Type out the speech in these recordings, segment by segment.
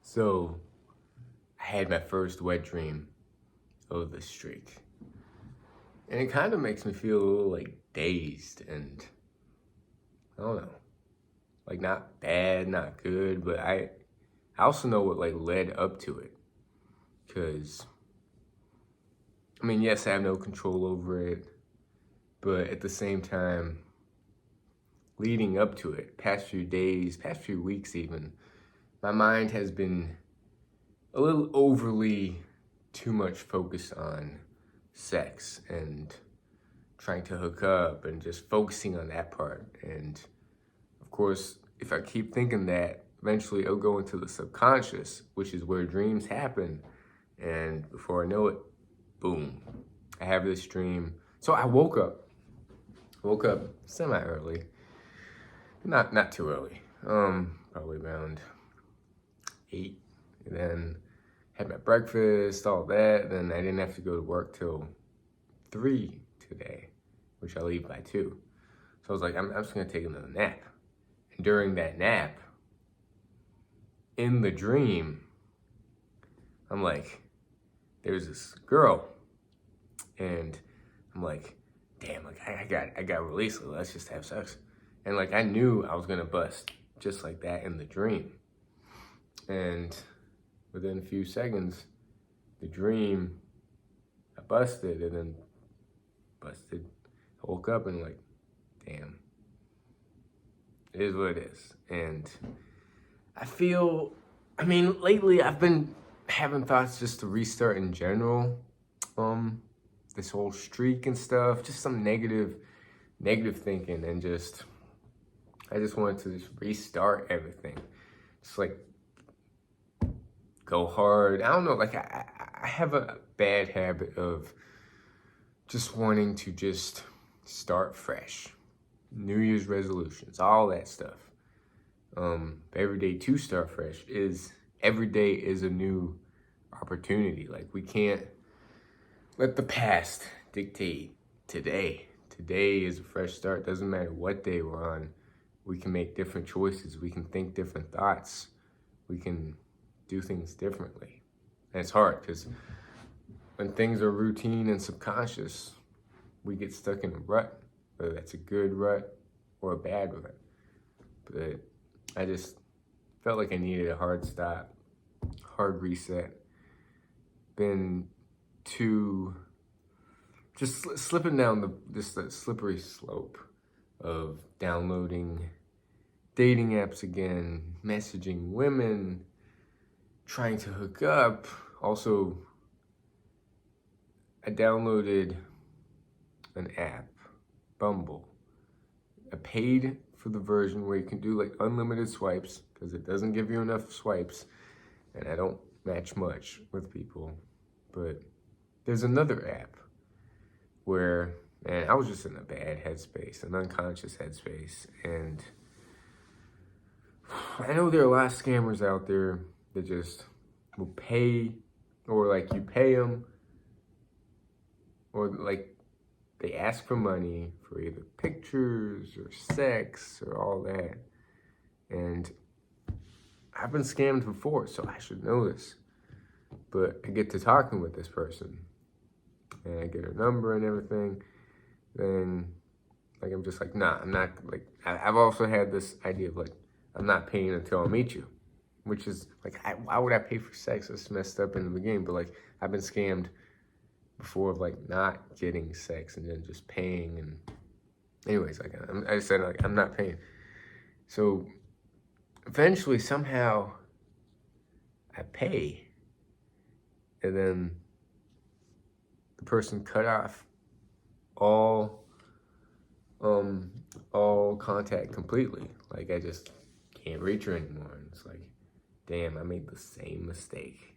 So I had my first wet dream of the streak. And it kind of makes me feel a little like dazed and I don't know, like not bad, not good, but I also know what like led up to it. Cause I mean, yes, I have no control over it, but at the same time, leading up to it, past few days, past few weeks even, my mind has been a little overly too much focused on sex and trying to hook up and just focusing on that part. And of course, if I keep thinking that, eventually it'll go into the subconscious, which is where dreams happen. And before I know it, boom, I have this dream. So I woke up semi early, not too early, probably around 8, and then had my breakfast, all that. Then I didn't have to go to work till 3 today, which I leave by 2. So I was like, I'm just gonna take another nap. And during that nap, in the dream, I'm like, there's this girl, and I'm like, damn, like I got released. Let's just have sex. And like I knew I was gonna bust just like that in the dream. And within a few seconds, the dream, I busted and then busted. I woke up and like, damn, it is what it is. And I mean, lately I've been having thoughts just to restart in general. This whole streak and stuff, just some negative thinking, and I just wanted to just restart everything. Just like go hard. I don't know, like I have a bad habit of just wanting to just start fresh. New Year's resolutions, all that stuff. Every day to start fresh is every day is a new opportunity. Like we can't let the past dictate today. Today is a fresh start. Doesn't matter what day we're on. We can make different choices. We can think different thoughts. We can do things differently. And it's hard because when things are routine and subconscious, we get stuck in a rut, whether that's a good rut or a bad rut. But I just felt like I needed a hard stop, hard reset. Been too just slipping down this slippery slope of downloading dating apps again, messaging women, trying to hook up. Also, I downloaded an app, Bumble. I paid for the version where you can do like unlimited swipes because it doesn't give you enough swipes, and I don't match much with people. But there's another app where, man, I was just in a bad headspace, an unconscious headspace, and I know there are a lot of scammers out there that just will pay, or like you pay them, or like they ask for money for either pictures or sex or all that. And I've been scammed before, so I should know this. But I get to talking with this person and I get her number and everything. Then like I'm just like, nah, I'm not, like I've also had this idea of like, I'm not paying until I meet you, which is like, why would I pay for sex? It's messed up in the beginning. But like I've been scammed before of like not getting sex and then just paying. And anyways, like I said, like I'm not paying. So eventually somehow I pay, and then the person cut off all contact completely. Like I just can't reach her anymore. And it's like, damn, I made the same mistake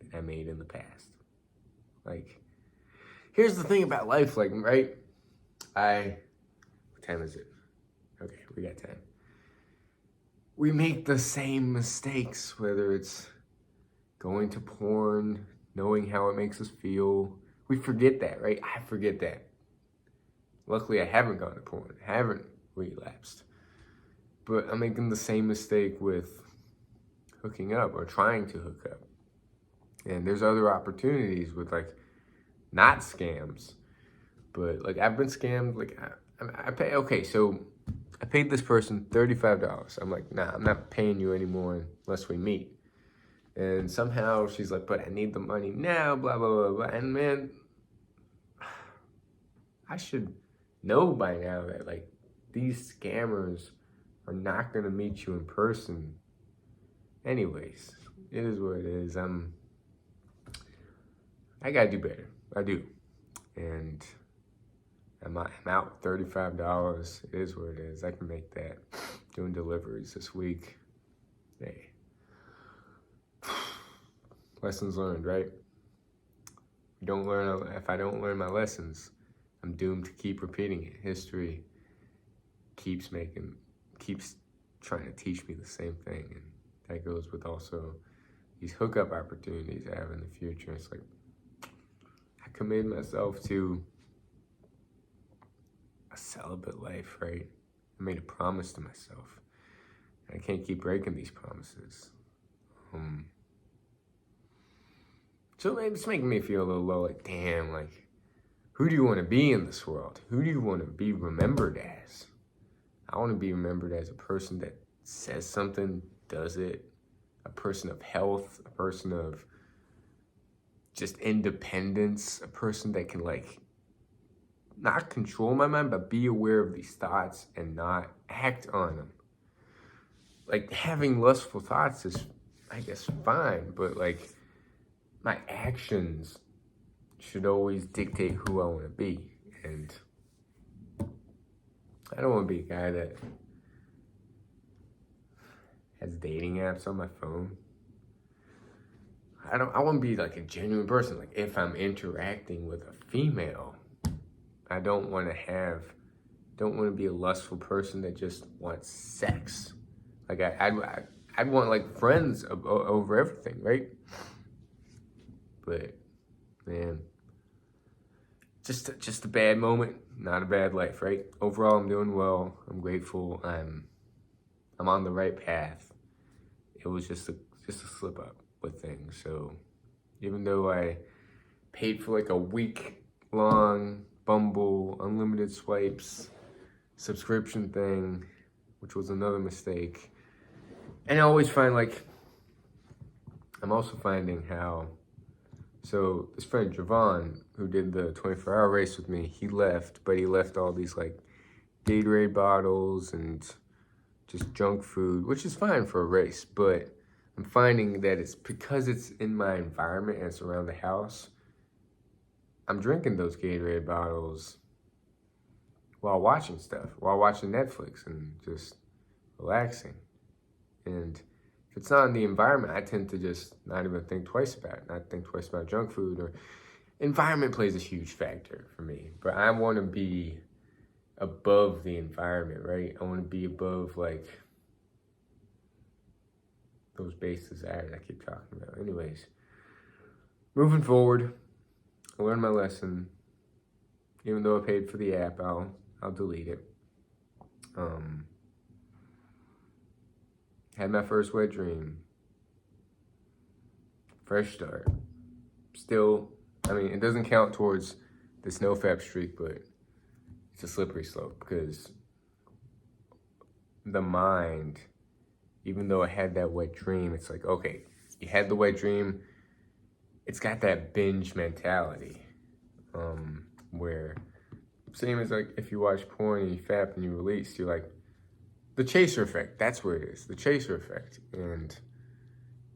that I made in the past. Like, here's the thing about life, like, right? What time is it? Okay, we got time. We make the same mistakes, whether it's going to porn, knowing how it makes us feel. We forget that, right? I forget that. Luckily, I haven't gone to porn. I haven't relapsed. But I'm making the same mistake with hooking up or trying to hook up. And there's other opportunities with like not scams, but like I've been scammed. Like I pay, okay, so I paid this person $35. I'm like, nah, I'm not paying you anymore unless we meet. And somehow she's like, but I need the money now, blah, blah, blah, blah. And man, I should know by now that like these scammers are not gonna meet you in person. Anyways, it is what it is. I gotta do better. I do. And I'm out $35. It is what it is. I can make that. Doing deliveries this week. Hey. Lessons learned, right? If I don't learn my lessons, I'm doomed to keep repeating it. History keeps trying to teach me the same thing. And that goes with also these hookup opportunities I have in the future. It's like, I committed myself to a celibate life, right? I made a promise to myself. I can't keep breaking these promises. So it's making me feel a little low, like, damn, like, who do you want to be in this world? Who do you want to be remembered as? I want to be remembered as a person that says something, does it, a person of health, a person of just independence, a person that can like not control my mind, but be aware of these thoughts and not act on them. Like having lustful thoughts is, I guess, fine, but like my actions should always dictate who I want to be. And I don't want to be a guy that has dating apps on my phone. I want to be like a genuine person. Like if I'm interacting with a female, I don't want to be a lustful person that just wants sex. Like I'd want like friends over everything, right? But man, just a bad moment, not a bad life, right? Overall, I'm doing well. I'm grateful. I'm on the right path. It was just a slip up with things. So even though I paid for like a week-long Bumble unlimited swipes subscription thing, which was another mistake, and I always find like I'm also finding how. So this friend Javon, who did the 24-hour race with me, he left, but he left all these like Gatorade bottles and just junk food, which is fine for a race, but I'm finding that it's because it's in my environment and it's around the house, I'm drinking those Gatorade bottles while watching stuff, while watching Netflix and just relaxing. And if it's not in the environment, I tend to just not even think twice about it, not think twice about junk food. Or environment plays a huge factor for me, but I want to be above the environment, right? I want to be above like those bases I keep talking about. Anyways, moving forward, I learned my lesson. Even though I paid for the app, I'll delete it. Had my first wet dream. Fresh start. Still, I mean, it doesn't count towards this NoFap streak, but it's a slippery slope because the mind, even though I had that wet dream, it's like, okay, you had the wet dream, it's got that binge mentality, where same as like if you watch porn and you fap and you release, you're like, the chaser effect, that's where it is, the chaser effect. And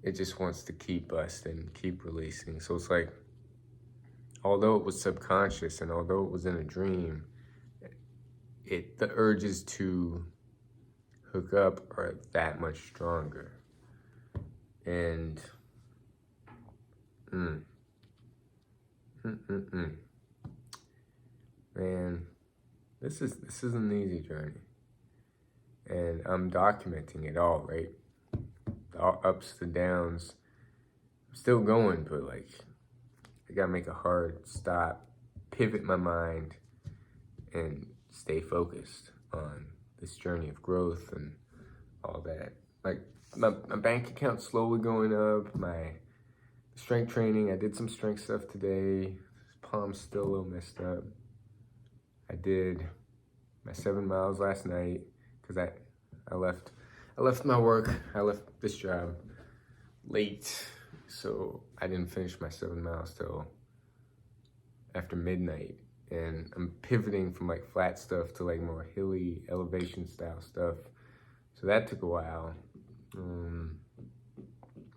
it just wants to keep busting, keep releasing. So it's like, although it was subconscious and although it was in a dream, the urges to hook up are that much stronger. And man, this is an easy journey. And I'm documenting it all, right? The ups, the downs. I'm still going, but like, I gotta make a hard stop, pivot my mind, and stay focused on this journey of growth and all that. Like, my bank account's slowly going up. My strength training, I did some strength stuff today. Palm's still a little messed up. I did my 7 miles last night because I left my work. I left this job late, so I didn't finish my 7 miles till after midnight. And I'm pivoting from like flat stuff to like more hilly elevation style stuff. So that took a while.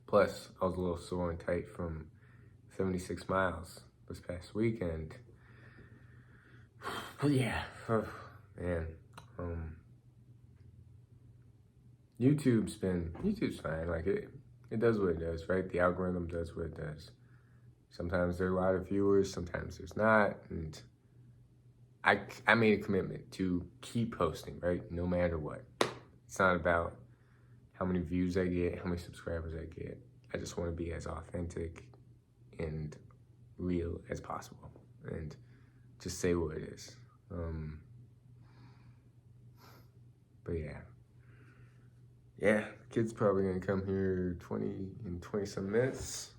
Plus, I was a little sore and tight from 76 miles this past weekend. But yeah, man. YouTube's fine. Like it does what it does, right? The algorithm does what it does. Sometimes there are a lot of viewers, sometimes there's not, and I made a commitment to keep posting, right? No matter what. It's not about how many views I get, how many subscribers I get. I just want to be as authentic and real as possible and just say what it is. But yeah, the kid's probably gonna come here in 20 some minutes.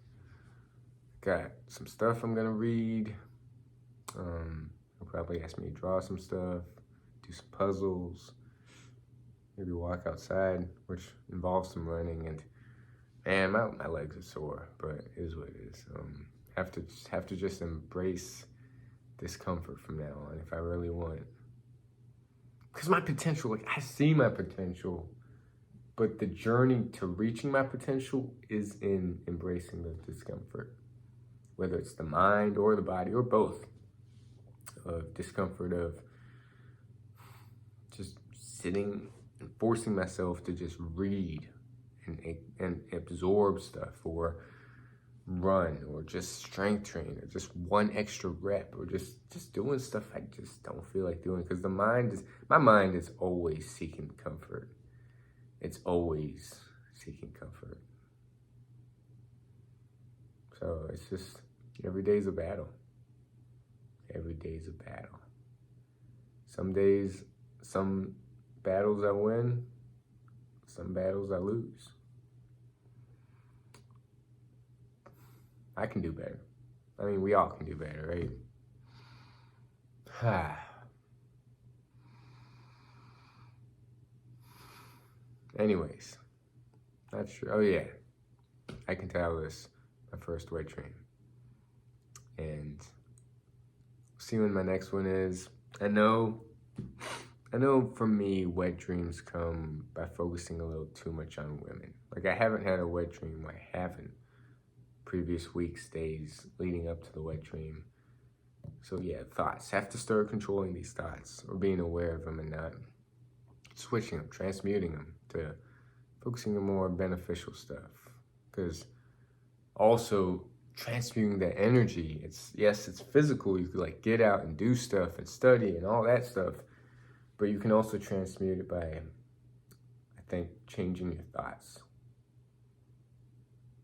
Got some stuff I'm gonna read. He'll probably ask me to draw some stuff, do some puzzles, maybe walk outside, which involves some running. And man, my legs are sore, but it is what it is. Have to just embrace discomfort from now on if I really want. Because my potential, like I see my potential, but the journey to reaching my potential is in embracing the discomfort, whether it's the mind or the body or both. Of discomfort of just sitting and forcing myself to just read and absorb stuff, or run, or just strength train, or just one extra rep, or just doing stuff I just don't feel like doing, because my mind is always seeking comfort. It's always seeking comfort. So it's just, every day's a battle. Every day's a battle. Some days, some battles I win, some battles I lose. I can do better. I mean, we all can do better, right? Anyways, not sure. Oh yeah, I can tell this my first wet dream, and see when my next one is. I know for me, wet dreams come by focusing a little too much on women. Like I haven't had a wet dream. I haven't previous weeks, days leading up to the wet dream. So yeah, thoughts. Have to start controlling these thoughts, or being aware of them and not switching them, transmuting them to focusing on more beneficial stuff. Because also transmuting the energy, it's physical. You could like get out and do stuff and study and all that stuff, but you can also transmute it by, I think, changing your thoughts.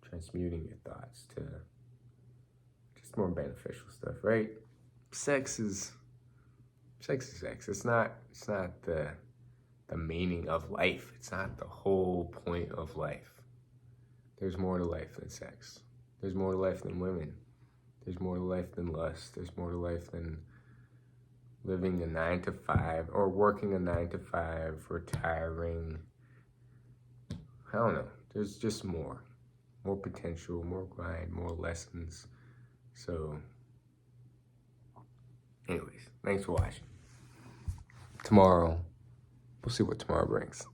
Transmuting your thoughts to just more beneficial stuff, right? Sex is sex. It's not the meaning of life. It's not the whole point of life. There's more to life than sex. There's more to life than women. There's more to life than lust. There's more to life than living a 9 to 5 or working a 9 to 5, retiring. I don't know. There's just more potential, more grind, more lessons. So, anyways, thanks for watching. Tomorrow, we'll see what tomorrow brings.